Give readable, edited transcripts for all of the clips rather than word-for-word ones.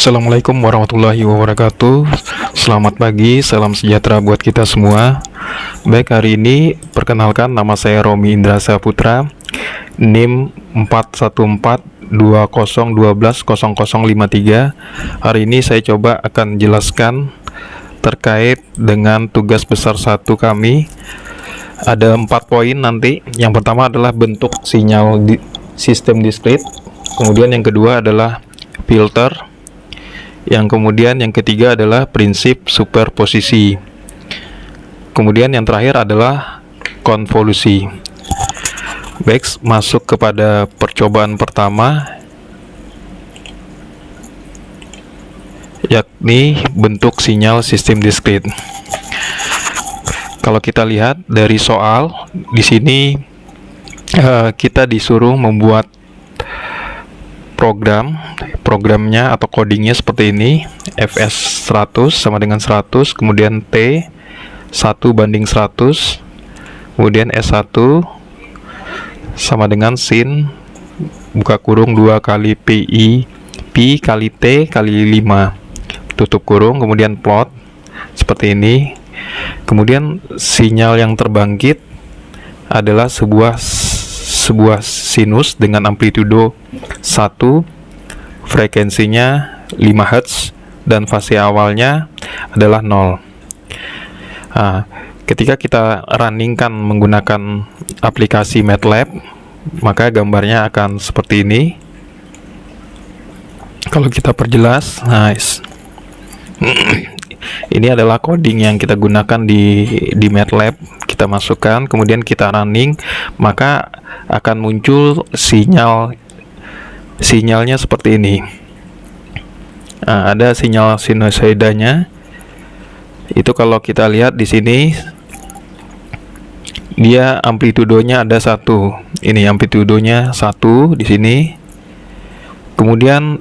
Assalamualaikum warahmatullahi wabarakatuh. Selamat pagi, salam sejahtera buat kita semua. Baik, hari ini perkenalkan, nama saya Romi Indra Saputra, NIM 41420120053. Hari ini saya coba akan jelaskan terkait dengan tugas besar 1 kami. Ada 4 poin nanti. Yang pertama adalah bentuk sinyal di sistem discrete. Kemudian yang kedua adalah filter. Yang kemudian yang ketiga adalah prinsip superposisi. Kemudian yang terakhir adalah konvolusi. Baik, masuk kepada percobaan pertama, yakni bentuk sinyal sistem discrete. Kalau kita lihat dari soal di sini, kita disuruh membuat programnya atau codingnya seperti ini. Fs 100 sama dengan 100, kemudian T 1:100, kemudian S1 sama dengan sin buka kurung 2 kali Pi kali T kali 5 tutup kurung, kemudian plot seperti ini. Kemudian sinyal yang terbangkit adalah sebuah sinus dengan amplitudo 1, frekuensinya 5 Hz, dan fase awalnya adalah 0. Nah, ketika kita runningkan menggunakan aplikasi MATLAB, maka gambarnya akan seperti ini. Kalau kita perjelas, nice. Ini adalah coding yang kita gunakan di MATLAB. Kita masukkan, kemudian kita running, maka akan muncul sinyalnya seperti ini. Nah, ada sinyal sinusoidanya. Itu kalau kita lihat di sini, dia amplitudonya ada 1. Ini amplitudonya 1 di sini. Kemudian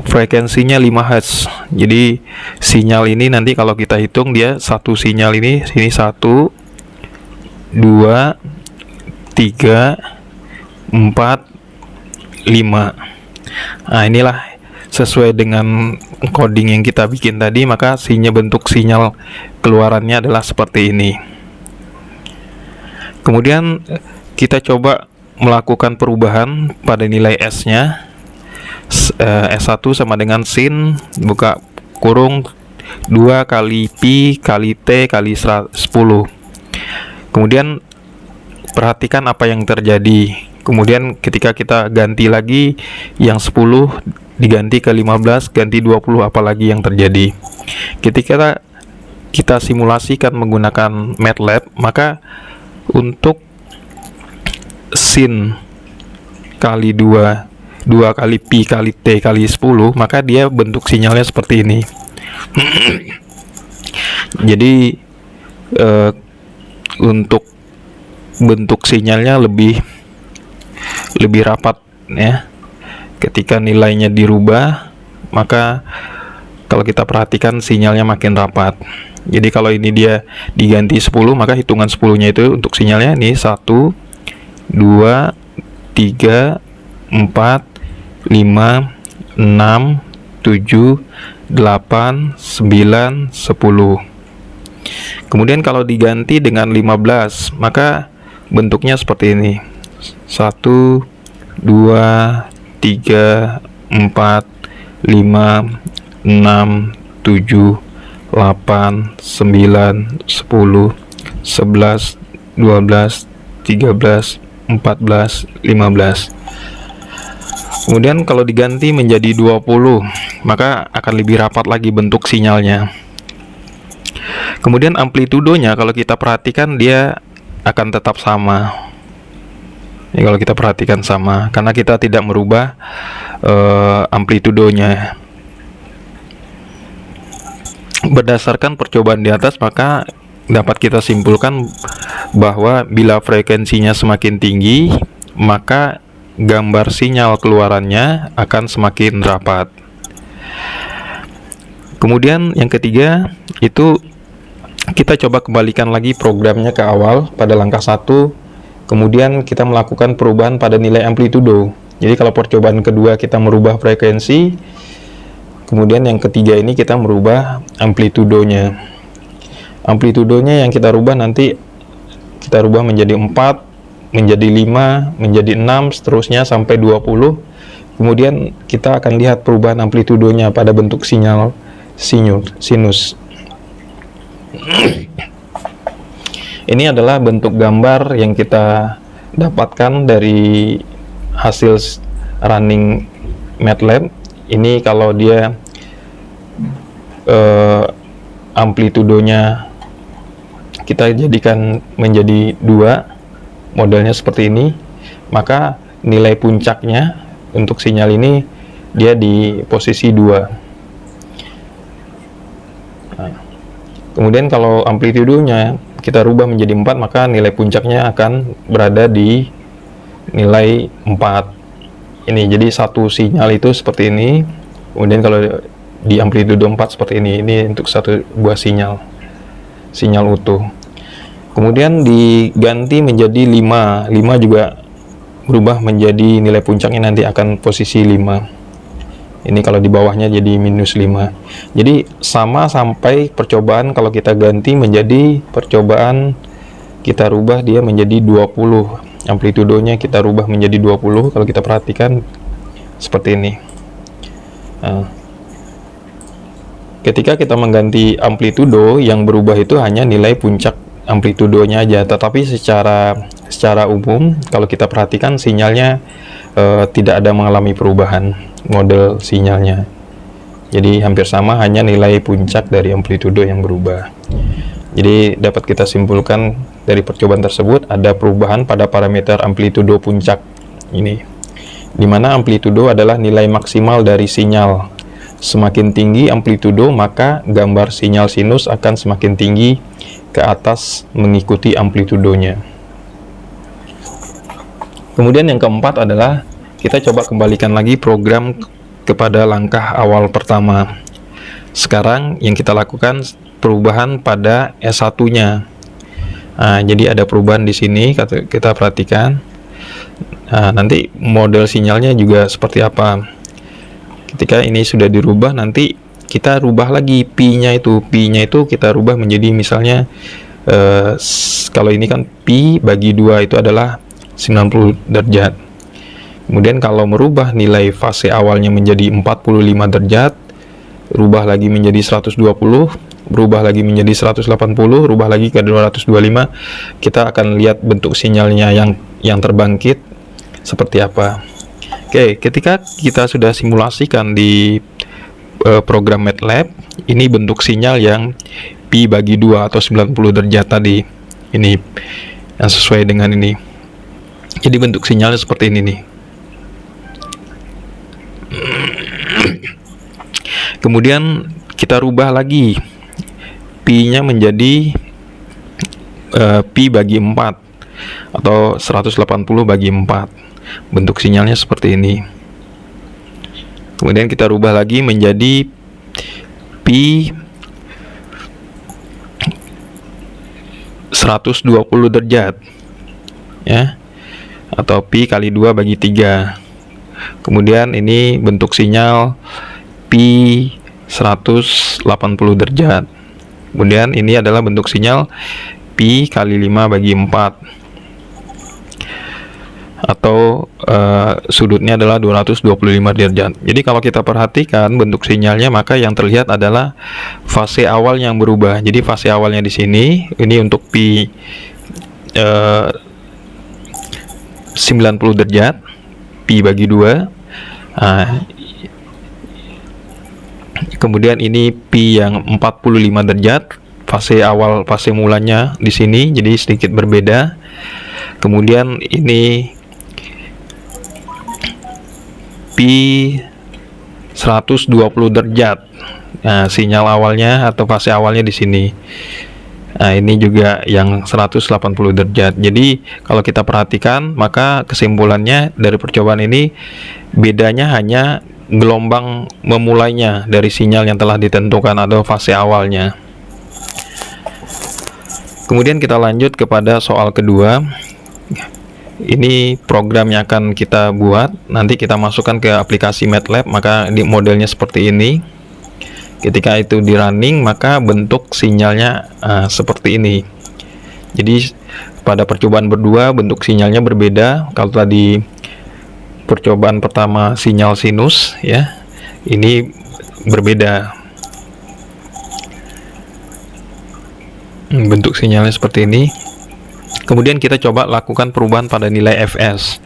frekuensinya 5 Hz. Jadi sinyal ini nanti kalau kita hitung, dia satu sinyal ini, sini 1 2 3 4 5. Nah, inilah sesuai dengan coding yang kita bikin tadi, maka bentuk sinyal keluarannya adalah seperti ini. Kemudian kita coba melakukan perubahan pada nilai S-nya. S1 sama dengan sin buka kurung 2 kali Pi kali T kali 10. Kemudian perhatikan apa yang terjadi. Kemudian ketika kita ganti lagi, yang 10 diganti ke 15, ganti 20, apalagi yang terjadi. Ketika kita simulasikan menggunakan MATLAB, maka untuk sin kali 2 kali Pi kali T kali 10, maka dia bentuk sinyalnya seperti ini. Jadi untuk bentuk sinyalnya lebih rapat ya. Ketika nilainya dirubah, maka kalau kita perhatikan sinyalnya makin rapat. Jadi kalau ini dia diganti 10, maka hitungan 10-nya itu untuk sinyalnya ini 1 2 3 4 5 6 7 8 9 10. Kemudian kalau diganti dengan 15, maka bentuknya seperti ini. 1 2 3 4 5 6 7 8 9 10 11 12 13 14 15. Kemudian kalau diganti menjadi 20, maka akan lebih rapat lagi bentuk sinyalnya. Kemudian amplitudonya kalau kita perhatikan, dia akan tetap sama. Ini kalau kita perhatikan sama, karena kita tidak merubah amplitudonya. Berdasarkan percobaan di atas, maka dapat kita simpulkan bahwa bila frekuensinya semakin tinggi, maka gambar sinyal keluarannya akan semakin rapat. Kemudian yang ketiga, itu kita coba kembalikan lagi programnya ke awal pada langkah 1. Kemudian kita melakukan perubahan pada nilai amplitudo. Jadi kalau percobaan kedua kita merubah frekuensi, Kemudian yang ketiga ini kita merubah amplitudonya. Amplitudonya yang kita rubah nanti kita rubah menjadi 4, menjadi 5, menjadi 6, seterusnya sampai 20. Kemudian kita akan lihat perubahan amplitudonya pada bentuk sinyal sinus. Ini adalah bentuk gambar yang kita dapatkan dari hasil running MATLAB. Ini kalau dia amplitudonya kita jadikan menjadi 2, modelnya seperti ini, maka nilai puncaknya untuk sinyal ini dia di posisi 2. Nah, kemudian kalau amplitudonya kita rubah menjadi 4, maka nilai puncaknya akan berada di nilai 4. Ini jadi satu sinyal itu seperti ini. Kemudian kalau di amplitudo 4 seperti ini untuk satu buah sinyal utuh. Kemudian diganti menjadi 5 juga berubah menjadi nilai puncaknya nanti akan posisi 5. Ini kalau di bawahnya jadi -5. Jadi sama sampai percobaan kalau kita ganti menjadi percobaan kita rubah dia menjadi 20. Amplitudonya kita rubah menjadi 20 kalau kita perhatikan seperti ini. Nah, ketika kita mengganti amplitudo, yang berubah itu hanya nilai puncak amplitudonya aja, tetapi secara umum kalau kita perhatikan sinyalnya tidak ada mengalami perubahan model sinyalnya. Jadi hampir sama, hanya nilai puncak dari amplitudo yang berubah. Jadi dapat kita simpulkan dari percobaan tersebut ada perubahan pada parameter amplitudo puncak ini, dimana amplitudo adalah nilai maksimal dari sinyal. Semakin tinggi amplitudo, maka gambar sinyal sinus akan semakin tinggi ke atas mengikuti amplitudonya. Kemudian yang keempat adalah kita coba kembalikan lagi program kepada langkah awal pertama. Sekarang yang kita lakukan perubahan pada S1-nya. Nah, jadi ada perubahan di sini, kita perhatikan. Nah, nanti model sinyalnya juga seperti apa. Ketika ini sudah dirubah, nanti kita rubah lagi Pi-nya itu kita rubah menjadi misalnya kalau ini kan Pi bagi 2 itu adalah 90 derajat. Kemudian kalau merubah nilai fase awalnya menjadi 45 derajat, rubah lagi menjadi 120, berubah lagi menjadi 180, rubah lagi ke 225, kita akan lihat bentuk sinyalnya yang terbangkit seperti apa. Oke, ketika kita sudah simulasikan di program MATLAB, ini bentuk sinyal yang Pi bagi 2 atau 90 derajat tadi. Ini yang sesuai dengan ini. Jadi bentuk sinyalnya seperti ini nih. Kemudian kita rubah lagi Pi-nya menjadi Pi bagi 4 atau 180 bagi 4. Bentuk sinyalnya seperti ini. Kemudian kita rubah lagi menjadi Pi 120 derajat ya, atau Pi kali 2 bagi 3. Kemudian ini bentuk sinyal Pi 180 derajat. Kemudian ini adalah bentuk sinyal Pi kali 5 bagi 4, atau sudutnya adalah 225 derajat. Jadi kalau kita perhatikan bentuk sinyalnya, maka yang terlihat adalah fase awal yang berubah. Jadi fase awalnya di sini, ini untuk Pi 90 derajat, Pi bagi 2. Nah, kemudian ini Pi yang 45 derajat, fase awal, fase mulanya di sini, jadi sedikit berbeda. Kemudian ini Pi 120 derajat. Nah, sinyal awalnya atau fase awalnya di sini. Nah, ini juga yang 180 derajat. Jadi kalau kita perhatikan, maka kesimpulannya dari percobaan ini bedanya hanya gelombang memulainya dari sinyal yang telah ditentukan atau fase awalnya. Kemudian kita lanjut kepada soal kedua. Ini program yang akan kita buat, nanti kita masukkan ke aplikasi MATLAB, maka di modelnya seperti ini. Ketika itu di running, maka bentuk sinyalnya seperti ini. Jadi pada percobaan berdua bentuk sinyalnya berbeda. Kalau tadi percobaan pertama sinyal sinus ya, ini berbeda. Bentuk sinyalnya seperti ini. Kemudian kita coba lakukan perubahan pada nilai fs.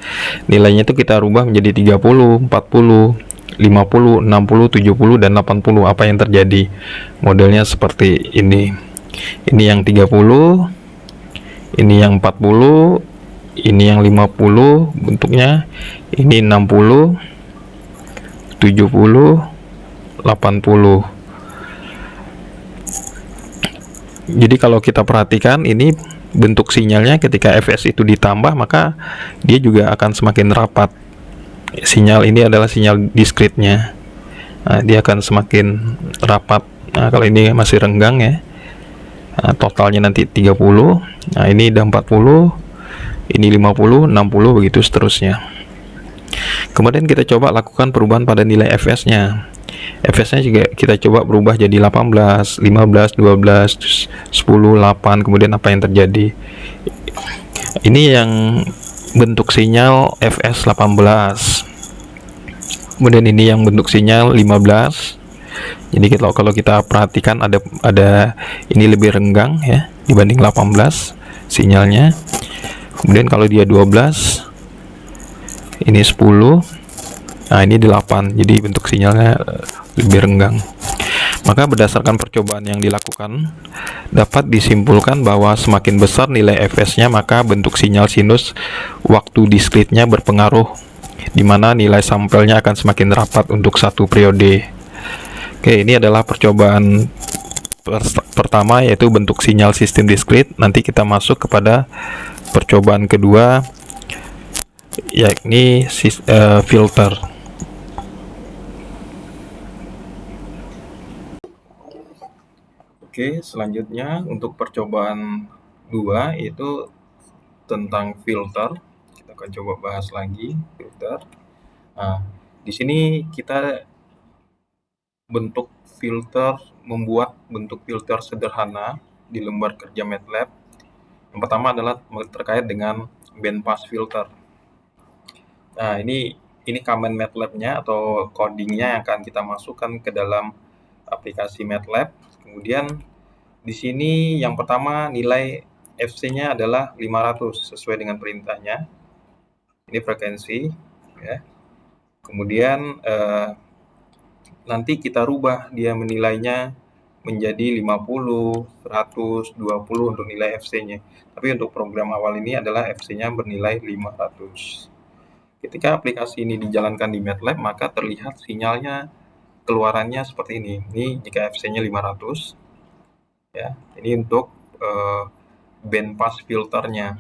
Nilainya itu kita rubah menjadi 30, 40, 50, 60, 70, dan 80. Apa yang terjadi? Modelnya seperti ini. Ini yang 30, ini yang 40, ini yang 50 bentuknya, ini 60, 70, 80. Jadi kalau kita perhatikan ini bentuk sinyalnya ketika fs itu ditambah, maka dia juga akan semakin rapat. Sinyal ini adalah sinyal diskritnya. Nah, dia akan semakin rapat. Nah, kalau ini masih renggang ya, totalnya nanti 30. Nah, ini udah 40, ini 50, 60, begitu seterusnya. Kemudian kita coba lakukan perubahan pada nilai fs-nya. fs-nya juga kita coba berubah jadi 18, 15, 12, 10, 8. Kemudian apa yang terjadi? Ini yang bentuk sinyal fs 18. Kemudian ini yang bentuk sinyal 15. Jadi kalau kita perhatikan ada ini lebih renggang ya dibanding 18 sinyalnya. Kemudian kalau dia 12, ini 10, nah ini 8. Jadi bentuk sinyalnya lebih renggang. Maka berdasarkan percobaan yang dilakukan, dapat disimpulkan bahwa semakin besar nilai fs-nya, maka bentuk sinyal sinus waktu diskritnya berpengaruh, di mana nilai sampelnya akan semakin rapat untuk satu periode. Oke, ini adalah percobaan pertama, yaitu bentuk sinyal sistem diskrit. Nanti kita masuk kepada percobaan kedua, yakni filter. Oke, selanjutnya untuk percobaan 2 itu tentang filter. Kita akan coba bahas lagi filter. Nah, di sini kita membuat bentuk filter sederhana di lembar kerja MATLAB. Yang pertama adalah terkait dengan bandpass filter. Nah, ini command MATLAB-nya atau codingnya yang akan kita masukkan ke dalam aplikasi MATLAB. Kemudian di sini yang pertama nilai FC-nya adalah 500 sesuai dengan perintahnya. Ini frekuensi ya. Kemudian nanti kita rubah dia menilainya menjadi 50, 100, 20 untuk nilai FC-nya. Tapi untuk program awal ini adalah FC-nya bernilai 500. Ketika aplikasi ini dijalankan di MATLAB, maka terlihat sinyalnya keluarannya seperti ini. Ini jika FC-nya 500. Ya, ini untuk bandpass filternya.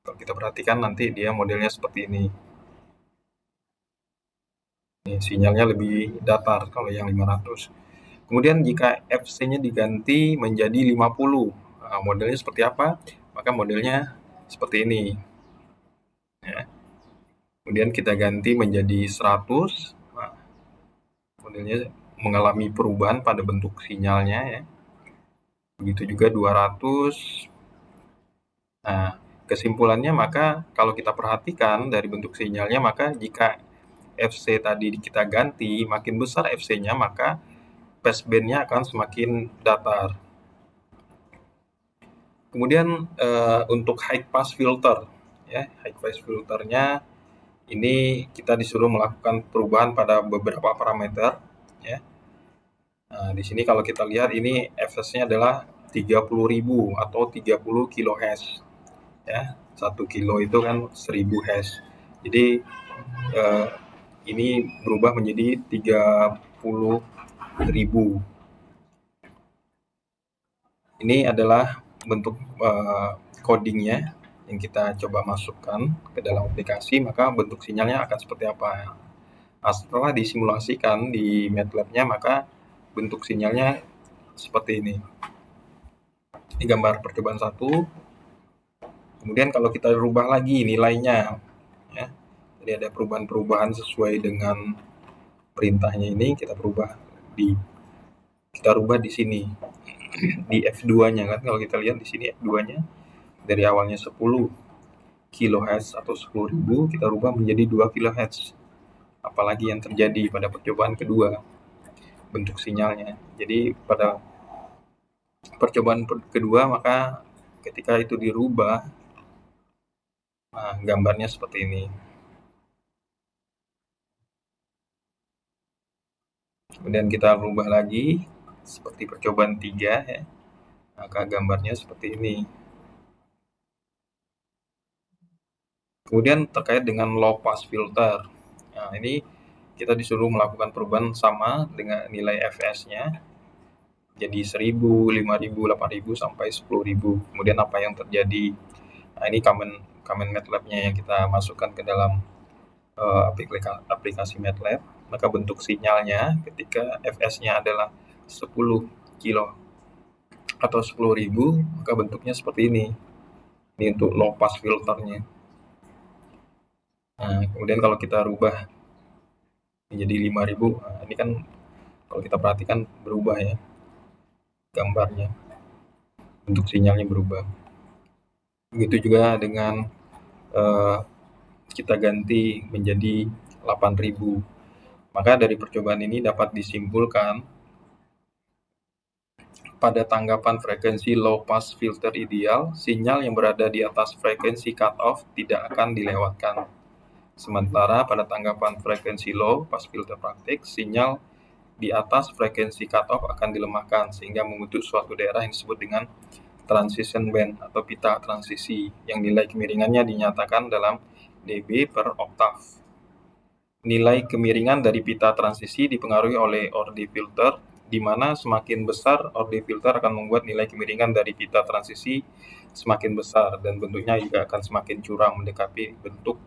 Kalau kita perhatikan nanti dia modelnya seperti ini. Ini sinyalnya lebih datar kalau yang 500. Kemudian jika FC-nya diganti menjadi 50, nah, modelnya seperti apa? Maka modelnya seperti ini. Ya. Kemudian kita ganti menjadi 100, nah, modelnya mengalami perubahan pada bentuk sinyalnya ya. Begitu juga 200. Nah, kesimpulannya maka kalau kita perhatikan dari bentuk sinyalnya, maka jika FC tadi kita ganti, makin besar FC-nya, maka passband-nya akan semakin datar. Kemudian untuk high pass filter, ya, high pass filternya ini kita disuruh melakukan perubahan pada beberapa parameter, ya. Nah, di sini kalau kita lihat ini fs-nya adalah 30.000 atau 30 kHz. Ya, 1 kilo itu kan 1000 Hz. Jadi ini berubah menjadi 30.000. Ini adalah bentuk codingnya yang kita coba masukkan ke dalam aplikasi, maka bentuk sinyalnya akan seperti apa. Nah, setelah disimulasikan di MATLAB-nya, maka bentuk sinyalnya seperti ini. Ini gambar percobaan 1. Kemudian kalau kita rubah lagi nilainya, ya, jadi ada perubahan-perubahan sesuai dengan perintahnya ini, kita berubah di kita rubah di sini di F2-nya kan. Kalau kita lihat di sini F2-nya dari awalnya 10 kHz atau 10.000 kita rubah menjadi 2 kHz. Apalagi yang terjadi pada percobaan kedua bentuk sinyalnya. Jadi pada percobaan kedua maka ketika itu dirubah, nah, gambarnya seperti ini. Kemudian kita rubah lagi seperti percobaan 3 ya. Maka gambarnya seperti ini. Kemudian terkait dengan low pass filter. Nah, ini kita disuruh melakukan perubahan sama dengan nilai fs-nya jadi 1000, 5000, 8000 sampai 10.000. Kemudian apa yang terjadi? Nah, ini command MATLAB-nya yang kita masukkan ke dalam aplikasi MATLAB. Maka bentuk sinyalnya ketika fs-nya adalah 10 kilo atau 10.000, maka bentuknya seperti ini. Ini untuk low pass filternya. Nah, kemudian kalau kita rubah menjadi 5000, nah, ini kan kalau kita perhatikan berubah ya gambarnya, bentuk sinyalnya berubah. Begitu juga dengan kita ganti menjadi 8000. Maka dari percobaan ini dapat disimpulkan pada tanggapan frekuensi low pass filter ideal, sinyal yang berada di atas frekuensi cutoff tidak akan dilewatkan. Sementara pada tanggapan frekuensi low pass filter praktik, sinyal di atas frekuensi cutoff akan dilemahkan sehingga membentuk suatu daerah yang disebut dengan transition band atau pita transisi yang nilai kemiringannya dinyatakan dalam dB per oktav. Nilai kemiringan dari pita transisi dipengaruhi oleh Ordie filter, di mana semakin besar Ordie filter akan membuat nilai kemiringan dari pita transisi semakin besar dan bentuknya juga akan semakin curam mendekati bentuk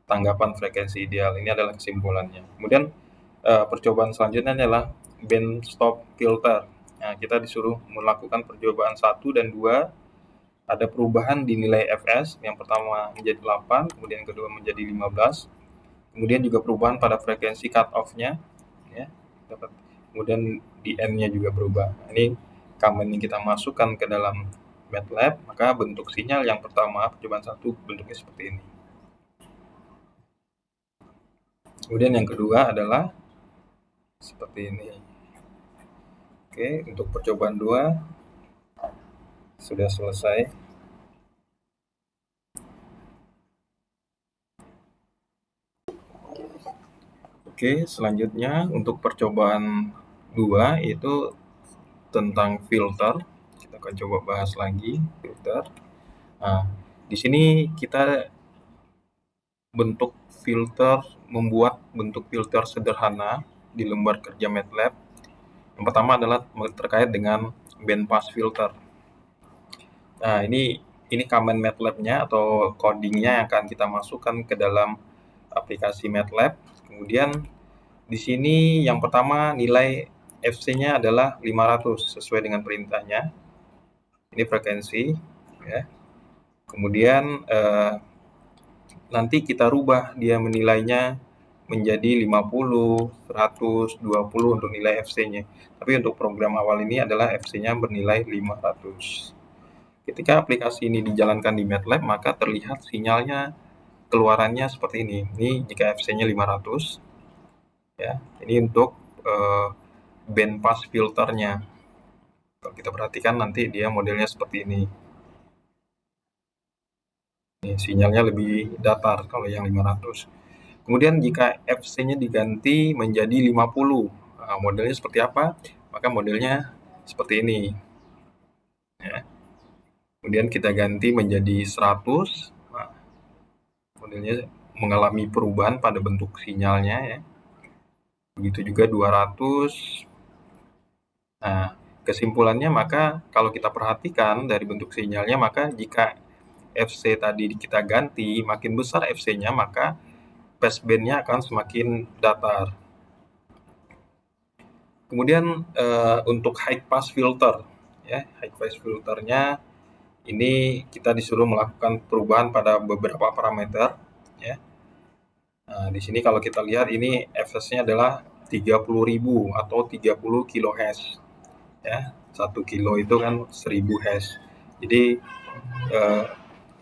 tanggapan frekuensi ideal. Ini adalah kesimpulannya. Kemudian percobaan selanjutnya adalah band stop filter. Nah, kita disuruh melakukan percobaan 1 dan 2. Ada perubahan di nilai fs, yang pertama menjadi 8, kemudian yang kedua menjadi 15. Kemudian juga perubahan pada frekuensi cut-off-nya, ya, kemudian di N-nya juga berubah. Nah, ini command yang kita masukkan ke dalam MATLAB, maka bentuk sinyal yang pertama, percobaan 1, bentuknya seperti ini. Kemudian yang kedua adalah seperti ini. Oke, untuk percobaan 2 sudah selesai. Oke, selanjutnya untuk percobaan 2 itu tentang filter. Kita akan coba bahas lagi filter. Nah, di sini kita membuat bentuk filter sederhana di lembar kerja MATLAB. Yang pertama adalah terkait dengan band pass filter. Nah, ini command MATLAB-nya atau codingnya yang akan kita masukkan ke dalam aplikasi MATLAB. Kemudian di sini yang pertama nilai FC-nya adalah 500 sesuai dengan perintahnya. Ini frekuensi, ya. Kemudian nanti kita rubah dia menilainya menjadi 50, 100, 20 untuk nilai FC-nya. Tapi untuk program awal ini adalah FC-nya bernilai 500. Ketika aplikasi ini dijalankan di MATLAB, maka terlihat sinyalnya keluarannya seperti ini. Ini jika FC-nya 500, ya. Ini untuk band pass filternya. Kalau kita perhatikan nanti dia modelnya seperti ini. Ini sinyalnya lebih datar kalau yang 500. Kemudian jika FC-nya diganti menjadi 50, nah, modelnya seperti apa? Maka modelnya seperti ini. Ya. Kemudian kita ganti menjadi 100, nah, modelnya mengalami perubahan pada bentuk sinyalnya, ya. Begitu juga 200. Nah, kesimpulannya maka kalau kita perhatikan dari bentuk sinyalnya, maka jika FC tadi kita ganti, makin besar FC-nya, maka passband-nya akan semakin datar. Kemudian untuk high pass filter, ya, high pass filternya ini kita disuruh melakukan perubahan pada beberapa parameter, ya. Nah, di sini kalau kita lihat ini fs-nya adalah 30.000 atau 30 kHz. ya. 1 kilo itu kan 1000 hash. Jadi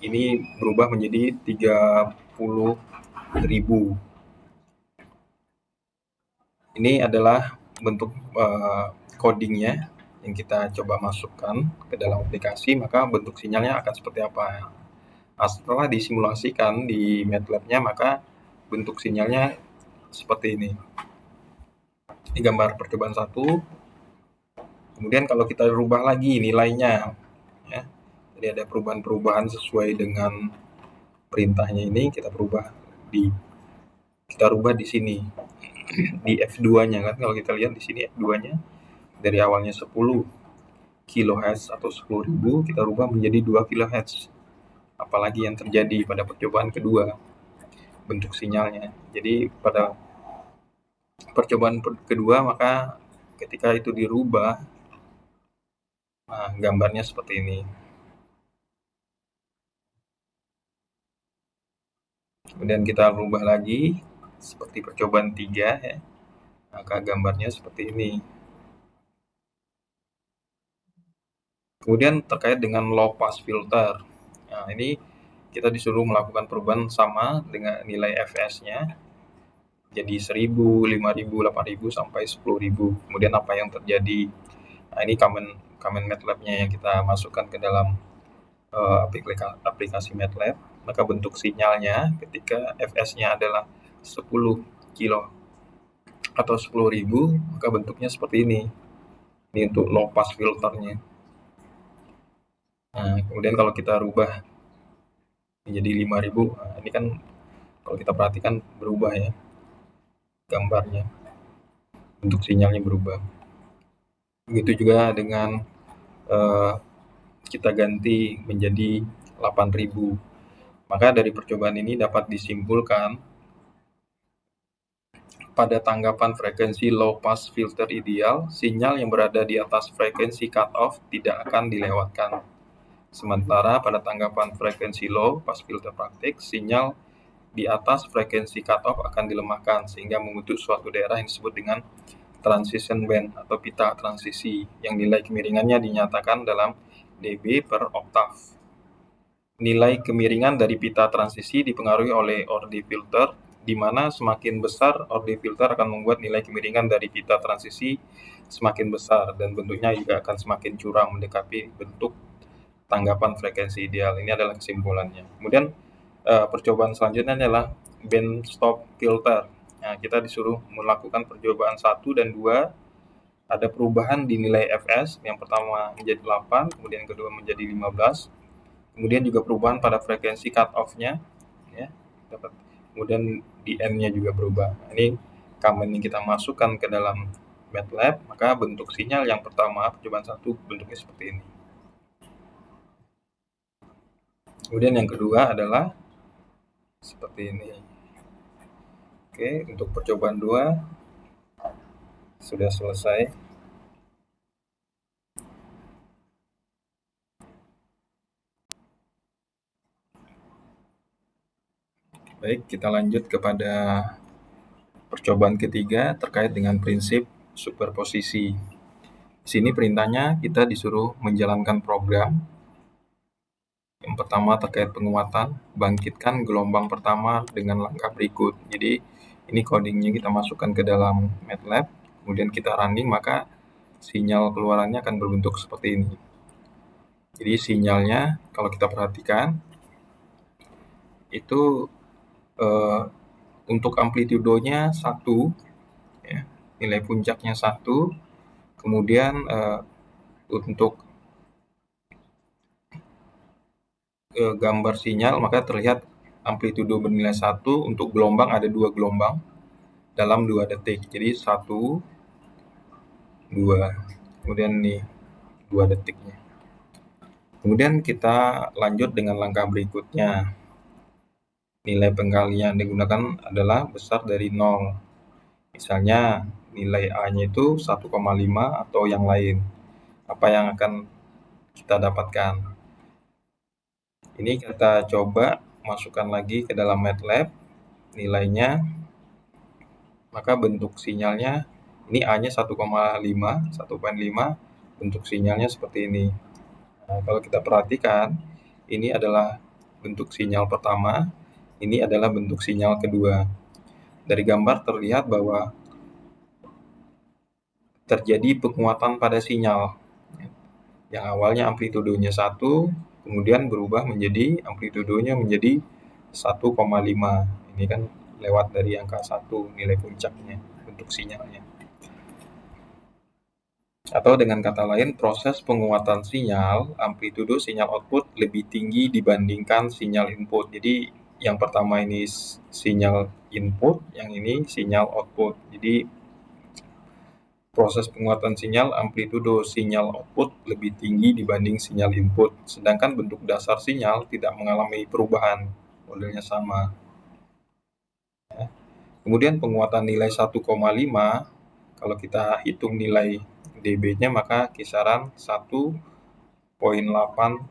ini berubah menjadi 30.000. Ini adalah bentuk codingnya yang kita coba masukkan ke dalam aplikasi, maka bentuk sinyalnya akan seperti apa. Setelah disimulasikan di MATLAB-nya, maka bentuk sinyalnya seperti ini. Ini gambar percobaan 1. Kemudian kalau kita rubah lagi nilainya, ya, jadi ada perubahan-perubahan sesuai dengan perintahnya ini, kita rubah di sini di F2-nya kan. Kalau kita lihat di sini F2-nya dari awalnya 10 kHz atau 10.000 kita rubah menjadi 2 kHz. Apalagi yang terjadi pada percobaan kedua bentuk sinyalnya. Jadi pada percobaan kedua maka ketika itu dirubah, nah, gambarnya seperti ini. Kemudian kita rubah lagi seperti percobaan 3 ya. Maka gambarnya seperti ini. Kemudian terkait dengan low pass filter. Nah, ini kita disuruh melakukan perubahan sama dengan nilai fs-nya. Jadi 1000, 5000, 8000 sampai 10.000. Kemudian apa yang terjadi? Nah, ini command MATLAB-nya yang kita masukkan ke dalam aplikasi MATLAB. Maka bentuk sinyalnya ketika fs-nya adalah 10 kilo atau 10.000, maka bentuknya seperti ini. Ini untuk low pass filternya. Nah, kemudian kalau kita rubah menjadi 5000, nah, ini kan kalau kita perhatikan berubah ya gambarnya, bentuk sinyalnya berubah. Begitu juga dengan kita ganti menjadi 8000. Maka dari percobaan ini dapat disimpulkan pada tanggapan frekuensi low pass filter ideal, sinyal yang berada di atas frekuensi cutoff tidak akan dilewatkan. Sementara pada tanggapan frekuensi low pass filter praktik, sinyal di atas frekuensi cutoff akan dilemahkan sehingga membentuk suatu daerah yang disebut dengan transition band atau pita transisi yang nilai kemiringannya dinyatakan dalam dB per oktav. Nilai kemiringan dari pita transisi dipengaruhi oleh Ordie filter, di mana semakin besar Ordie filter akan membuat nilai kemiringan dari pita transisi semakin besar dan bentuknya juga akan semakin curam mendekati bentuk tanggapan frekuensi ideal. Ini adalah kesimpulannya. Kemudian percobaan selanjutnya adalah band stop filter. Nah, kita disuruh melakukan percobaan 1 dan 2. Ada perubahan di nilai fs, yang pertama menjadi 8, kemudian yang kedua menjadi 15. Kemudian juga perubahan pada frekuensi cut-off-nya, ya, dapat. Kemudian di n-nya juga berubah. Nah, ini command yang kita masukkan ke dalam MATLAB, maka bentuk sinyal yang pertama percobaan 1 bentuknya seperti ini. Kemudian yang kedua adalah seperti ini. Oke, untuk percobaan 2 sudah selesai. Baik, kita lanjut kepada percobaan ketiga terkait dengan prinsip superposisi. Di sini perintahnya kita disuruh menjalankan program. Yang pertama terkait penguatan, bangkitkan gelombang pertama dengan langkah berikut. Jadi ini codingnya kita masukkan ke dalam MATLAB, kemudian kita running, maka sinyal keluarannya akan berbentuk seperti ini. Jadi sinyalnya kalau kita perhatikan itu untuk amplitudonya 1, ya, nilai puncaknya 1, kemudian untuk gambar sinyal maka terlihat amplitudo bernilai 1, untuk gelombang ada 2 gelombang dalam 2 detik. Jadi 1, 2, kemudian nih 2 detiknya. Kemudian kita lanjut dengan langkah berikutnya. Nilai pengalian yang digunakan adalah besar dari 0. Misalnya nilai A-nya itu 1,5 atau yang lain. Apa yang akan kita dapatkan? Ini kita coba masukkan lagi ke dalam MATLAB nilainya, maka bentuk sinyalnya ini A-nya 1,5, bentuk sinyalnya seperti ini. Nah, kalau kita perhatikan, ini adalah bentuk sinyal pertama, ini adalah bentuk sinyal kedua. Dari gambar terlihat bahwa terjadi penguatan pada sinyal. Yang awalnya amplitudenya 1, kemudian berubah menjadi amplitudenya menjadi 1,5. Ini kan lewat dari angka 1 nilai puncaknya, bentuk sinyalnya. Atau dengan kata lain, proses penguatan sinyal, amplitudo sinyal output lebih tinggi dibandingkan sinyal input. Jadi yang pertama ini sinyal input, yang ini sinyal output. Jadi proses penguatan sinyal, amplitudo sinyal output lebih tinggi dibanding sinyal input. Sedangkan bentuk dasar sinyal tidak mengalami perubahan, modelnya sama. Kemudian penguatan nilai 1,5, kalau kita hitung nilai dB-nya maka kisaran 1,8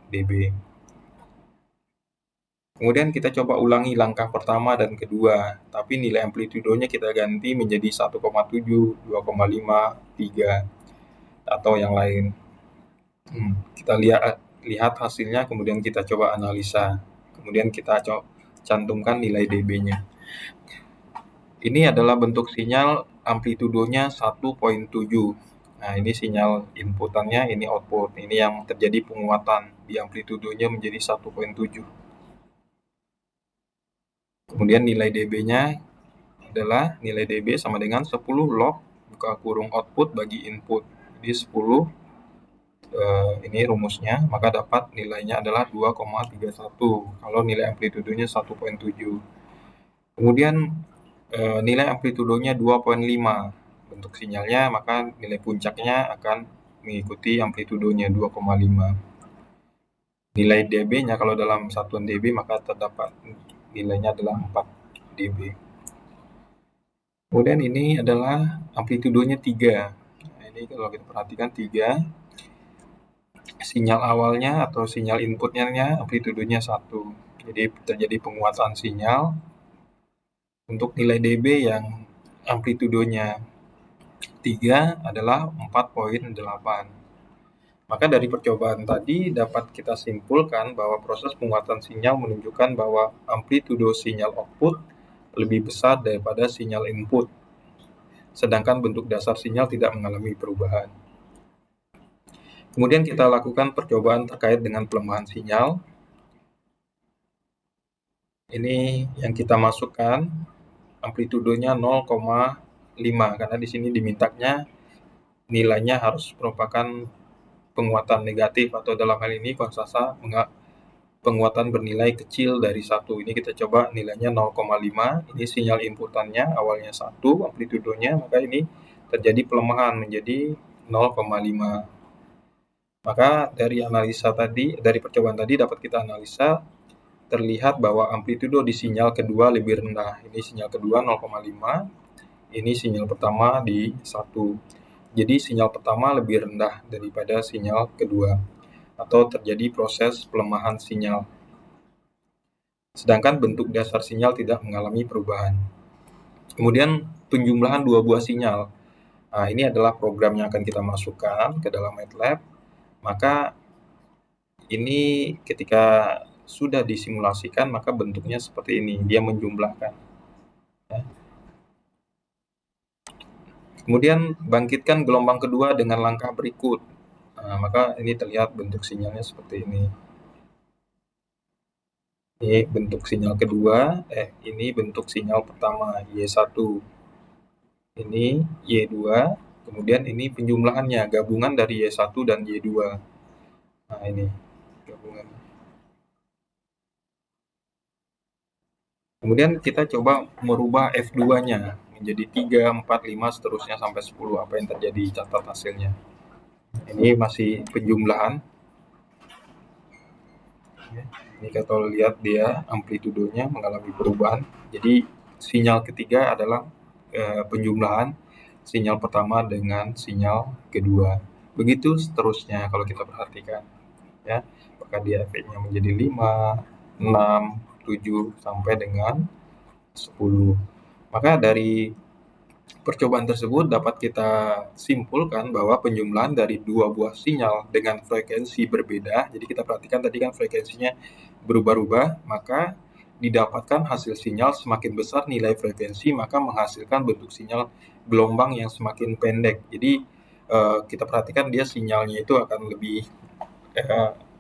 dB. Kemudian kita coba ulangi langkah pertama dan kedua, tapi nilai amplitudonya kita ganti menjadi 1,7, 2,5, 3, atau yang lain. Kita lihat hasilnya, kemudian kita coba analisa. Kemudian kita cantumkan nilai dB-nya. Ini adalah bentuk sinyal amplitudonya 1,7. Nah, ini sinyal inputannya, ini output. Ini yang terjadi penguatan di amplitudonya menjadi 1,7. Kemudian nilai dB-nya adalah nilai dB sama dengan 10 log buka kurung output bagi input. Jadi 10 ini rumusnya, maka dapat nilainya adalah 2,31 kalau nilai amplitudonya 1,7. Kemudian nilai amplitudonya 2,5 bentuk sinyalnya, maka nilai puncaknya akan mengikuti amplitudonya 2,5. Nilai dB-nya kalau dalam satuan dB maka terdapat nilainya adalah 4 dB. Kemudian ini adalah amplitudonya 3. Nah, ini kalau kita perhatikan 3, sinyal awalnya atau sinyal inputnya amplitudonya 1. Jadi terjadi penguatan sinyal untuk nilai dB yang amplitudonya 3 adalah 4,8. Maka dari percobaan tadi dapat kita simpulkan bahwa proses penguatan sinyal menunjukkan bahwa amplitudo sinyal output lebih besar daripada sinyal input, sedangkan bentuk dasar sinyal tidak mengalami perubahan. Kemudian kita lakukan percobaan terkait dengan pelemahan sinyal. Ini yang kita masukkan amplitudonya 0,5 karena di sini dimintanya nilainya harus merupakan penguatan negatif, atau dalam hal ini Konsasa penguatan bernilai kecil dari 1. Ini kita coba nilainya 0,5. Ini sinyal inputannya awalnya 1 amplitudonya, maka ini terjadi pelemahan menjadi 0,5. Maka dari analisa tadi, dari percobaan tadi dapat kita analisa, terlihat bahwa amplitudo di sinyal kedua lebih rendah. Ini sinyal kedua 0,5, ini sinyal pertama di 1. Jadi sinyal pertama lebih rendah daripada sinyal kedua, atau terjadi proses pelemahan sinyal. Sedangkan bentuk dasar sinyal tidak mengalami perubahan. Kemudian penjumlahan dua buah sinyal. Nah, ini adalah program yang akan kita masukkan ke dalam MATLAB. Maka ini ketika sudah disimulasikan maka bentuknya seperti ini, dia menjumlahkan. Ya. Kemudian bangkitkan gelombang kedua dengan langkah berikut. Nah, maka ini terlihat bentuk sinyalnya seperti ini. Ini bentuk sinyal kedua, ini bentuk sinyal pertama, Y1. Ini Y2, kemudian ini penjumlahannya, gabungan dari Y1 dan Y2. Nah, ini gabungan. Kemudian kita coba merubah F2-nya menjadi 3, 4, 5, seterusnya sampai 10. Apa yang terjadi, catat hasilnya. Ini masih penjumlahan. Ini kalau lihat dia amplitudonya mengalami perubahan. Jadi sinyal ketiga adalah penjumlahan sinyal pertama dengan sinyal kedua. Begitu seterusnya kalau kita perhatikan. Ya, apakah dia efeknya menjadi 5, 6, 7 sampai dengan 10. Maka dari Percobaan tersebut dapat kita simpulkan bahwa penjumlahan dari dua buah sinyal dengan frekuensi berbeda, jadi kita perhatikan tadi kan frekuensinya berubah-ubah, maka didapatkan hasil sinyal semakin besar nilai frekuensi, maka menghasilkan bentuk sinyal gelombang yang semakin pendek. Jadi kita perhatikan dia sinyalnya itu akan lebih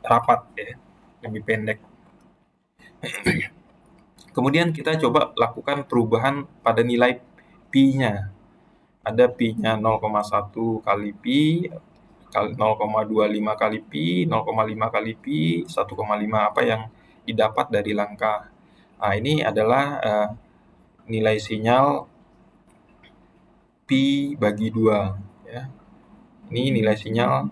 rapat ya, lebih pendek. Kemudian kita coba lakukan perubahan pada nilai pi-nya. Ada pi-nya 0,1 kali pi, 0,25 kali pi, 0,5 kali pi, 1,5 apa yang didapat dari langkah. Nah, ini adalah nilai sinyal pi bagi 2 ya. Ini nilai sinyal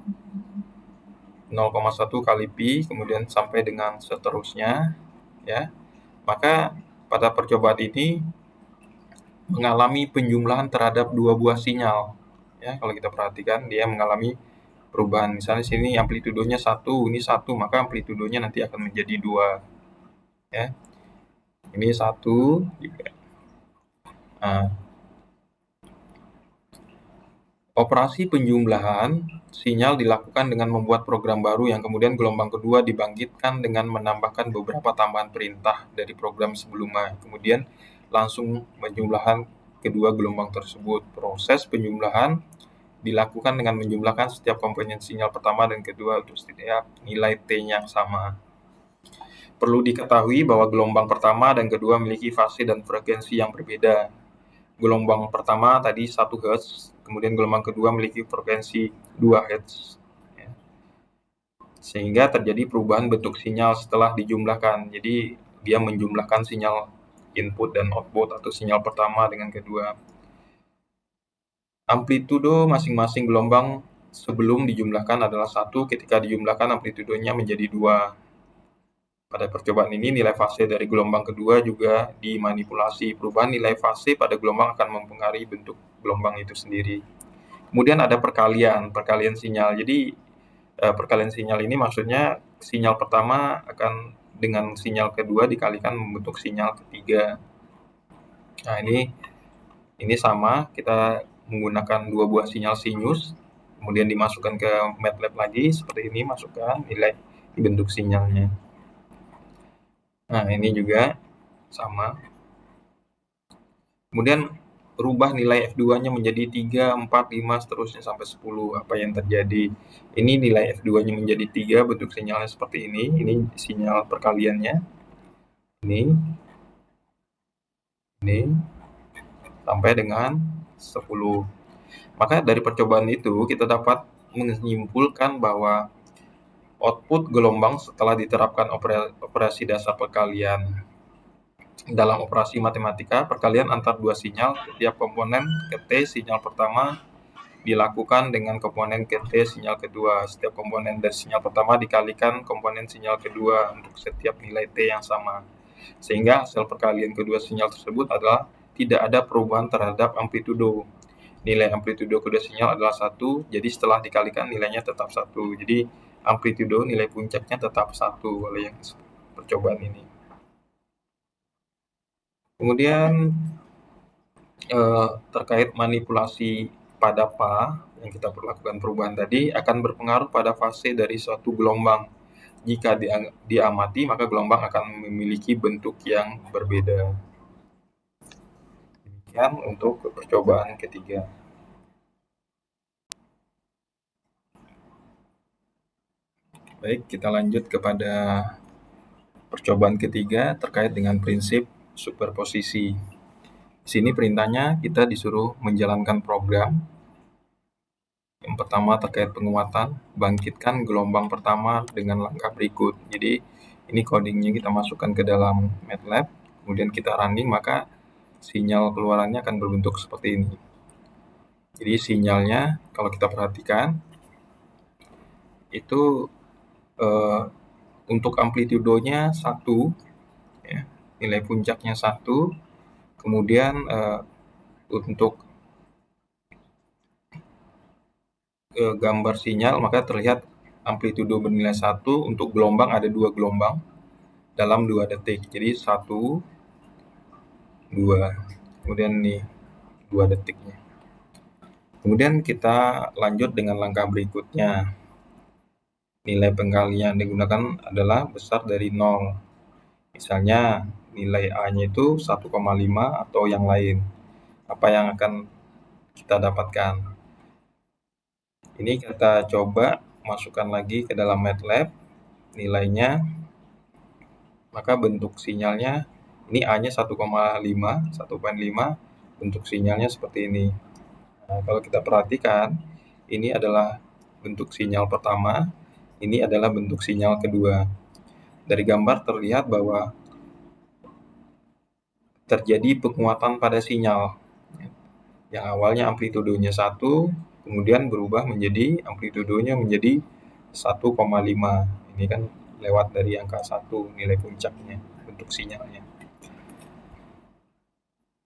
0,1 kali pi kemudian sampai dengan seterusnya ya. Maka pada percobaan ini mengalami penjumlahan terhadap dua buah sinyal ya. Kalau kita perhatikan dia mengalami perubahan, misalnya sini amplitudonya 1, ini 1, maka amplitudonya nanti akan menjadi 2 ya. Ini 1 juga. Nah, operasi penjumlahan sinyal dilakukan dengan membuat program baru yang kemudian gelombang kedua dibangkitkan dengan menambahkan beberapa tambahan perintah dari program sebelumnya. Kemudian langsung menjumlahkan kedua gelombang tersebut. Proses penjumlahan dilakukan dengan menjumlahkan setiap komponen sinyal pertama dan kedua untuk setiap nilai T-nya sama. Perlu diketahui bahwa gelombang pertama dan kedua memiliki fase dan frekuensi yang berbeda. Gelombang pertama tadi 1 Hz, kemudian gelombang kedua memiliki frekuensi 2 Hz. Sehingga terjadi perubahan bentuk sinyal setelah dijumlahkan. Jadi dia menjumlahkan sinyal input dan output atau sinyal pertama dengan kedua. Amplitudo masing-masing gelombang sebelum dijumlahkan adalah 1, ketika dijumlahkan amplitudonya menjadi 2. Pada percobaan ini nilai fase dari gelombang kedua juga dimanipulasi. Perubahan nilai fase pada gelombang akan mempengaruhi bentuk gelombang itu sendiri. Kemudian ada perkalian sinyal. Jadi perkalian sinyal ini maksudnya sinyal pertama akan dengan sinyal kedua dikalikan membentuk sinyal ketiga. Nah, ini sama, kita menggunakan dua buah sinyal sinus, kemudian dimasukkan ke MATLAB lagi, seperti ini, masukkan nilai bentuk sinyalnya. Nah, ini juga sama. Kemudian rubah nilai F2-nya menjadi 3, 4, 5, seterusnya sampai 10. Apa yang terjadi? Ini nilai F2-nya menjadi 3, bentuk sinyalnya seperti ini. Ini sinyal perkaliannya. Ini, sampai dengan 10. Maka dari percobaan itu kita dapat menyimpulkan bahwa output gelombang setelah diterapkan operasi dasar perkalian. Dalam operasi matematika, perkalian antar dua sinyal, setiap komponen ke T sinyal pertama dilakukan dengan komponen ke T sinyal kedua. Setiap komponen dari sinyal pertama dikalikan komponen sinyal kedua untuk setiap nilai T yang sama. Sehingga hasil perkalian kedua sinyal tersebut adalah tidak ada perubahan terhadap amplitudo. Nilai amplitudo kedua sinyal adalah 1, jadi setelah dikalikan nilainya tetap 1. Jadi amplitudo nilai puncaknya tetap 1 oleh yang percobaan ini. Kemudian terkait manipulasi pada PA yang kita perlakukan perubahan tadi akan berpengaruh pada fase dari suatu gelombang. Jika diamati, maka gelombang akan memiliki bentuk yang berbeda. Demikian untuk percobaan ketiga. Baik, kita lanjut kepada percobaan ketiga terkait dengan prinsip superposisi. Di sini perintahnya kita disuruh menjalankan program. Yang pertama terkait penguatan, bangkitkan gelombang pertama dengan langkah berikut. Jadi ini codingnya kita masukkan ke dalam MATLAB, kemudian kita running, maka sinyal keluarannya akan berbentuk seperti ini. Jadi sinyalnya kalau kita perhatikan itu untuk amplitudonya 1 ya, nilai puncaknya 1, kemudian untuk gambar sinyal maka terlihat amplitudo bernilai 1, untuk gelombang ada 2 gelombang dalam 2 detik. Jadi 1, 2, kemudian nih 2 detiknya. Kemudian kita lanjut dengan langkah berikutnya. Nilai pengalian yang digunakan adalah besar dari 0. Misalnya nilai A-nya itu 1,5 atau yang lain. Apa yang akan kita dapatkan? Ini kita coba masukkan lagi ke dalam MATLAB nilainya. Maka bentuk sinyalnya ini A-nya 1,5, bentuk sinyalnya seperti ini. Nah, kalau kita perhatikan, ini adalah bentuk sinyal pertama, ini adalah bentuk sinyal kedua. Dari gambar terlihat bahwa terjadi penguatan pada sinyal. Yang awalnya amplitudenya 1, kemudian berubah menjadi amplitudenya menjadi 1,5. Ini kan lewat dari angka 1 nilai puncaknya, bentuk sinyalnya.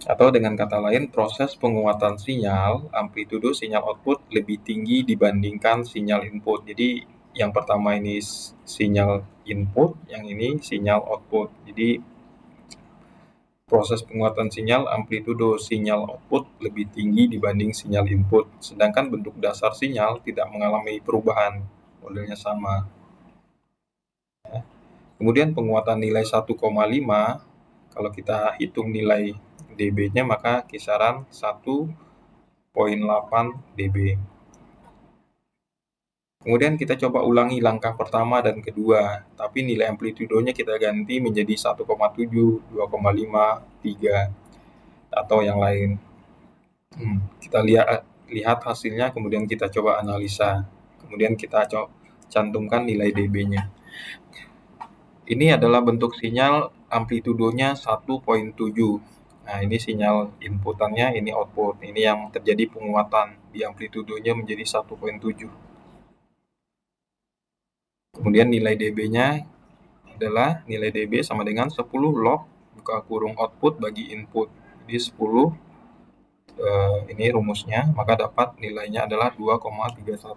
Atau dengan kata lain, proses penguatan sinyal, amplitudo sinyal output lebih tinggi dibandingkan sinyal input. Jadi yang pertama ini sinyal input, yang ini sinyal output. Jadi proses penguatan sinyal, amplitudo sinyal output lebih tinggi dibanding sinyal input. Sedangkan bentuk dasar sinyal tidak mengalami perubahan, modelnya sama. Kemudian penguatan nilai 1,5, kalau kita hitung nilai dB-nya maka kisaran 1,8 dB. Kemudian kita coba ulangi langkah pertama dan kedua, tapi nilai amplitudonya kita ganti menjadi 1,7, 2,5, 3, atau yang lain. Kita lihat hasilnya, kemudian kita coba analisa. Kemudian kita cantumkan nilai dB-nya. Ini adalah bentuk sinyal amplitudonya 1,7. Nah, ini sinyal inputannya, ini output. Ini yang terjadi penguatan di amplitudonya menjadi 1,7. Kemudian nilai dB-nya adalah nilai dB sama dengan 10 log buka kurung output bagi input. Jadi 10, ini rumusnya, maka dapat nilainya adalah 2,31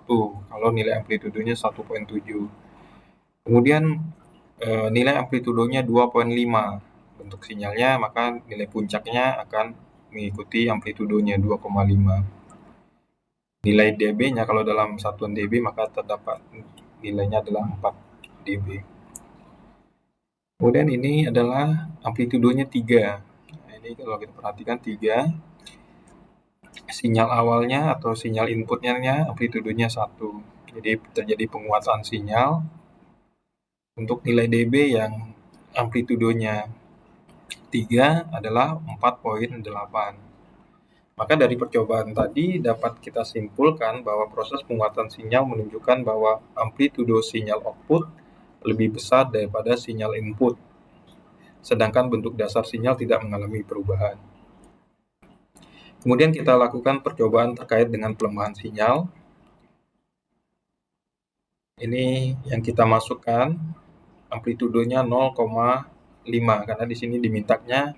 kalau nilai amplitudonya 1,7. Kemudian nilai amplitudonya 2,5. Bentuk sinyalnya, maka nilai puncaknya akan mengikuti amplitudonya 2,5. Nilai dB-nya kalau dalam satuan dB maka terdapat nilainya adalah 4 dB. Kemudian ini adalah amplitudonya 3. Nah, ini kalau kita perhatikan 3. Sinyal awalnya atau sinyal inputnya amplitudonya 1. Jadi terjadi penguatan sinyal untuk nilai dB yang amplitudonya 3 adalah 4,8. Maka dari percobaan tadi dapat kita simpulkan bahwa proses penguatan sinyal menunjukkan bahwa amplitudo sinyal output lebih besar daripada sinyal input, sedangkan bentuk dasar sinyal tidak mengalami perubahan. Kemudian kita lakukan percobaan terkait dengan pelemahan sinyal. Ini yang kita masukkan amplitudonya 0,5 karena di sini dimintanya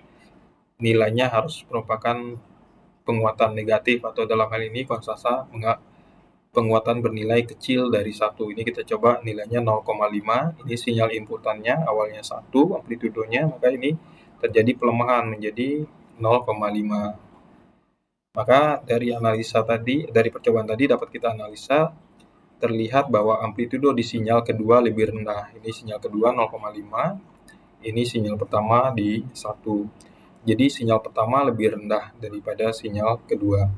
nilainya harus merupakan penguatan negatif atau dalam hal ini konstanta penguatan bernilai kecil dari 1. Ini kita coba nilainya 0,5. Ini sinyal inputannya awalnya 1 amplitudonya, maka ini terjadi pelemahan menjadi 0,5. Maka dari analisa tadi, dari percobaan tadi dapat kita analisa terlihat bahwa amplitudo di sinyal kedua lebih rendah. Ini sinyal kedua 0,5, ini sinyal pertama di 1. Jadi sinyal pertama lebih rendah daripada sinyal kedua,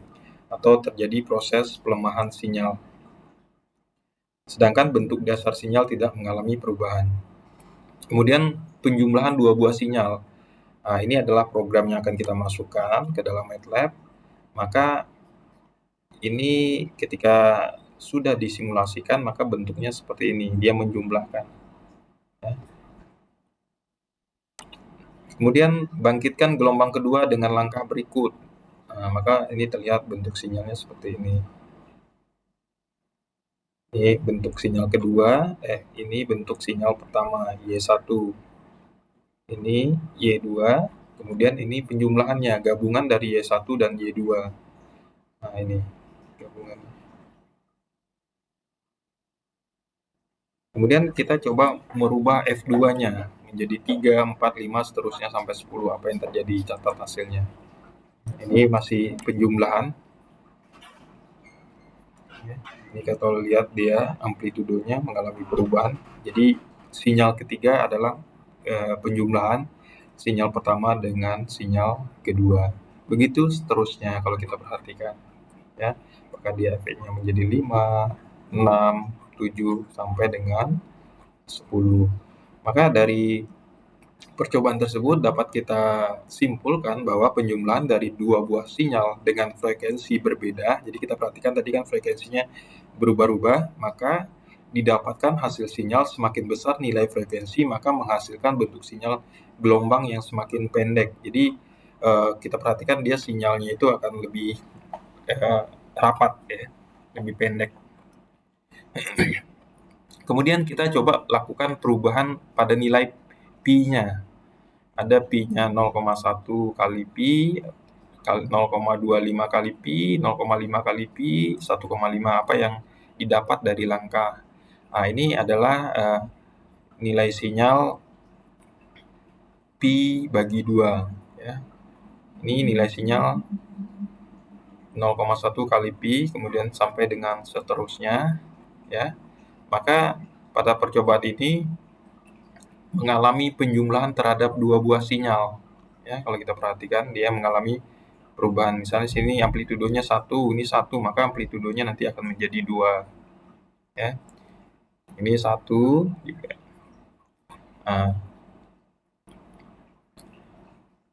atau terjadi proses pelemahan sinyal. Sedangkan bentuk dasar sinyal tidak mengalami perubahan. Kemudian penjumlahan dua buah sinyal. Nah, ini adalah program yang akan kita masukkan ke dalam MATLAB. Maka ini ketika sudah disimulasikan maka bentuknya seperti ini, dia menjumlahkan. Kemudian bangkitkan gelombang kedua dengan langkah berikut. Nah, maka ini terlihat bentuk sinyalnya seperti ini. Ini bentuk sinyal kedua, ini bentuk sinyal pertama, Y1. Ini Y2, kemudian ini penjumlahannya, gabungan dari Y1 dan Y2. Nah, ini gabungan. Kemudian kita coba merubah F2-nya menjadi 3, 4, 5, seterusnya sampai 10. Apa yang terjadi? Catat hasilnya. Ini masih penjumlahan. Ini kalau lihat dia amplitudonya mengalami perubahan. Jadi sinyal ketiga adalah penjumlahan sinyal pertama dengan sinyal kedua. Begitu seterusnya kalau kita perhatikan, ya. Apakah dia efeknya menjadi 5, 6, 7 sampai dengan 10. Maka dari percobaan tersebut dapat kita simpulkan bahwa penjumlahan dari dua buah sinyal dengan frekuensi berbeda, jadi kita perhatikan tadi kan frekuensinya berubah-ubah, maka didapatkan hasil sinyal semakin besar nilai frekuensi, maka menghasilkan bentuk sinyal gelombang yang semakin pendek. Jadi kita perhatikan dia sinyalnya itu akan lebih rapat, ya, lebih pendek. Kemudian kita coba lakukan perubahan pada nilai pi-nya. Ada pi-nya 0,1 kali pi, 0,25 kali pi, 0,5 kali pi, 1,5, apa yang didapat dari langkah. Nah, ini adalah nilai sinyal pi bagi 2. Ya. Ini nilai sinyal 0,1 kali pi, kemudian sampai dengan seterusnya. Ya. Maka pada percobaan ini mengalami penjumlahan terhadap dua buah sinyal. Ya, kalau kita perhatikan dia mengalami perubahan. Misalnya sini amplitudonya 1, ini 1, maka amplitudonya nanti akan menjadi 2. Ya. Ini 1 juga. Nah,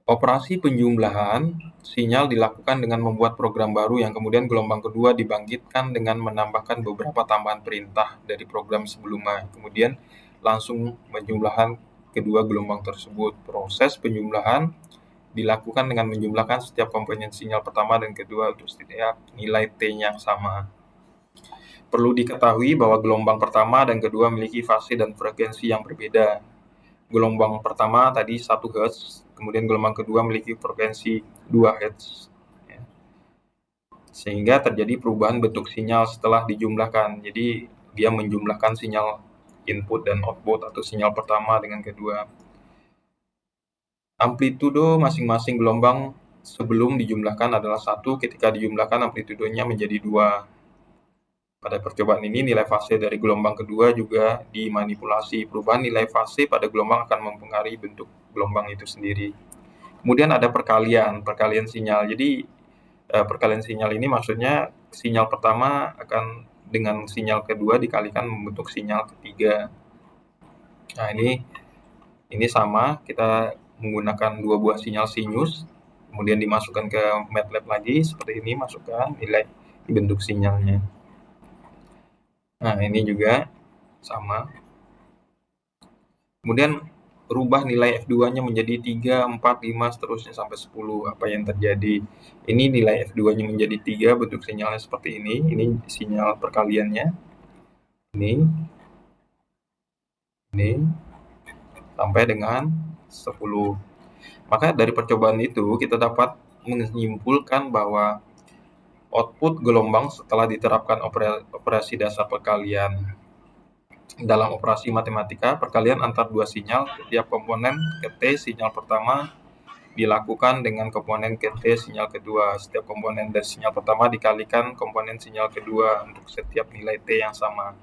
operasi penjumlahan sinyal dilakukan dengan membuat program baru yang kemudian gelombang kedua dibangkitkan dengan menambahkan beberapa tambahan perintah dari program sebelumnya. Kemudian langsung penjumlahan kedua gelombang tersebut. Proses penjumlahan dilakukan dengan menjumlahkan setiap komponen sinyal pertama dan kedua untuk setiap nilai T-nya sama. Perlu diketahui bahwa gelombang pertama dan kedua memiliki fase dan frekuensi yang berbeda. Gelombang pertama tadi 1 Hz, kemudian gelombang kedua memiliki frekuensi 2 Hz. Sehingga terjadi perubahan bentuk sinyal setelah dijumlahkan. Jadi dia menjumlahkan sinyal input dan output atau sinyal pertama dengan kedua. Amplitudo masing-masing gelombang sebelum dijumlahkan adalah 1, ketika dijumlahkan amplitudonya menjadi 2. Pada percobaan ini nilai fase dari gelombang kedua juga dimanipulasi. Perubahan nilai fase pada gelombang akan mempengaruhi bentuk gelombang itu sendiri. Kemudian ada perkalian sinyal. Jadi perkalian sinyal ini maksudnya sinyal pertama akan dengan sinyal kedua dikalikan membentuk sinyal ketiga. Nah, ini sama, kita menggunakan dua buah sinyal sinus, kemudian dimasukkan ke MATLAB lagi, seperti ini, masukkan nilai bentuk sinyalnya. Nah, ini juga sama. Kemudian rubah nilai F2-nya menjadi 3, 4, 5, seterusnya sampai 10. Apa yang terjadi? Ini nilai F2-nya menjadi 3, bentuk sinyalnya seperti ini. Ini sinyal perkaliannya. Ini, sampai dengan 10. Maka dari percobaan itu kita dapat menyimpulkan bahwa output gelombang setelah diterapkan operasi dasar perkalian. Dalam operasi matematika, perkalian antar dua sinyal, setiap komponen ke T sinyal pertama dilakukan dengan komponen ke T sinyal kedua. Setiap komponen dari sinyal pertama dikalikan komponen sinyal kedua untuk setiap nilai T yang sama.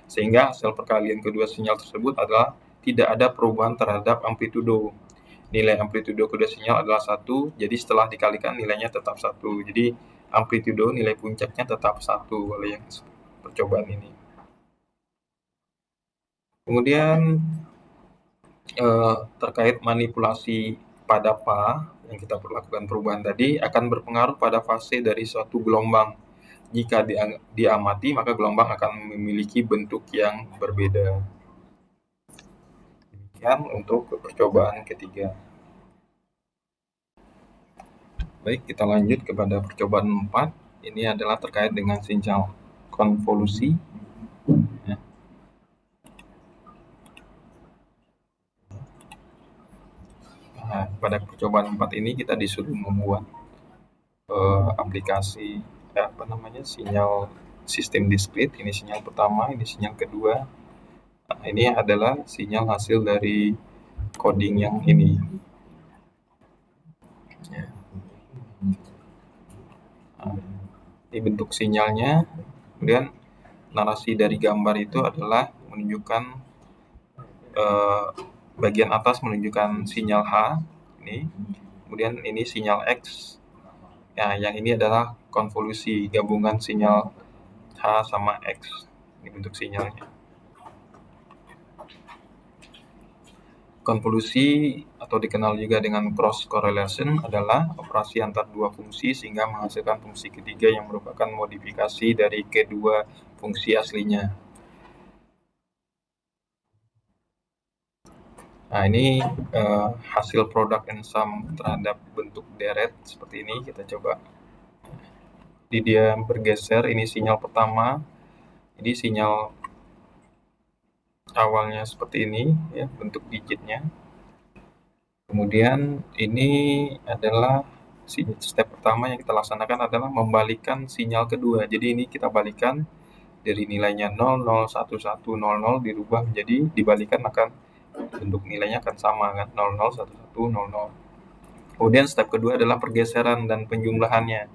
Sehingga hasil perkalian kedua sinyal tersebut adalah tidak ada perubahan terhadap amplitudo. Nilai amplitudo kedua sinyal adalah 1, jadi setelah dikalikan nilainya tetap 1. Jadi amplitudo nilai puncaknya tetap 1 oleh yang percobaan ini. Kemudian terkait manipulasi pada PA yang kita lakukan perubahan tadi akan berpengaruh pada fase dari suatu gelombang. Jika diamati, maka gelombang akan memiliki bentuk yang berbeda. Demikian untuk percobaan ketiga. Baik, kita lanjut kepada percobaan 4. Ini adalah terkait dengan sinyal konvolusi. Ya. Nah, pada percobaan 4 ini kita disuruh membuat aplikasi sinyal sistem diskrit. Ini sinyal pertama, ini sinyal kedua. Nah, ini adalah sinyal hasil dari coding yang ini. Ya. Ini bentuk sinyalnya. Kemudian narasi dari gambar itu adalah menunjukkan bagian atas menunjukkan sinyal H ini, kemudian ini sinyal X. Nah, yang ini adalah konvolusi gabungan sinyal H sama X. Ini bentuk sinyalnya. Konvolusi atau dikenal juga dengan cross correlation adalah operasi antar dua fungsi sehingga menghasilkan fungsi ketiga yang merupakan modifikasi dari kedua fungsi aslinya. Nah, ini hasil produk and sum terhadap bentuk deret seperti ini. Kita coba. Jadi dia bergeser, ini sinyal pertama, ini sinyal awalnya seperti ini, ya, bentuk digitnya. Kemudian ini adalah step pertama yang kita laksanakan adalah membalikkan sinyal kedua. Jadi ini kita balikan dari nilainya 0, 0, 1, 1, 0, 0 dirubah menjadi dibalikan akan bentuk nilainya akan sama kan, 0, 0, 1, 1, 0, 0. Kemudian step kedua adalah pergeseran dan penjumlahannya.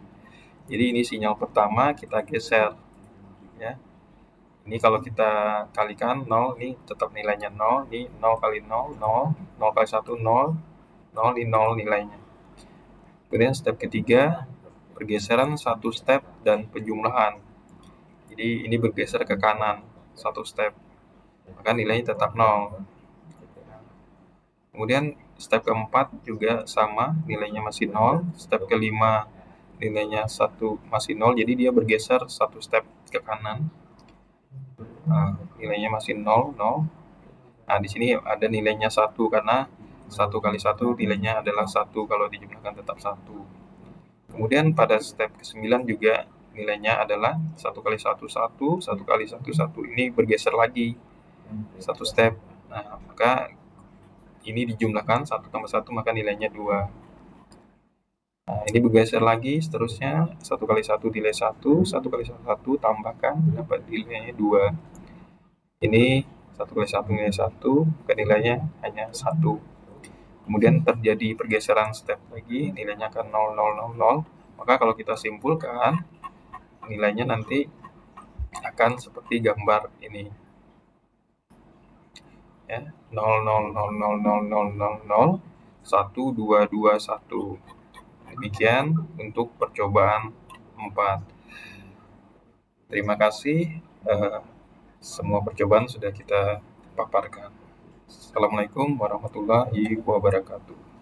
Jadi ini sinyal pertama kita geser, ya. Ini kalau kita kalikan 0, ini tetap nilainya 0, ini 0 kali 0, 0, 0 kali 1, 0, 0, ini 0 nilainya. Kemudian step ketiga, pergeseran satu step dan penjumlahan. Jadi ini bergeser ke kanan, satu step, maka nilainya tetap 0. Kemudian step keempat juga sama, nilainya masih 0. Step kelima, nilainya 1 masih 0, jadi dia bergeser satu step ke kanan. Nah, nilainya masih 0, 0. Nah, di sini ada nilainya 1 karena 1 kali 1 nilainya adalah 1 kalau dijumlahkan tetap 1. Kemudian pada step ke-9 juga nilainya adalah 1 kali 1, 1, 1 kali 1, 1. Ini bergeser lagi satu step. Nah, maka ini dijumlahkan 1 tambah 1 maka nilainya 2. Nah, ini bergeser lagi seterusnya 1 kali 1 nilai 1, 1 kali 1 tambahkan dapat nilainya 2. Ini 1 kali 1 nilai 1, maka nilainya hanya 1. Kemudian terjadi pergeseran step lagi, nilainya akan 0, 0, 0, 0. Maka kalau kita simpulkan, nilainya nanti akan seperti gambar ini. Ya, 0, 0, 0, 0, 0, 0, 0, 0, 1, 2, 2, 1. Demikian untuk percobaan 4. Terima kasih. Semua percobaan sudah kita paparkan. Assalamualaikum warahmatullahi wabarakatuh.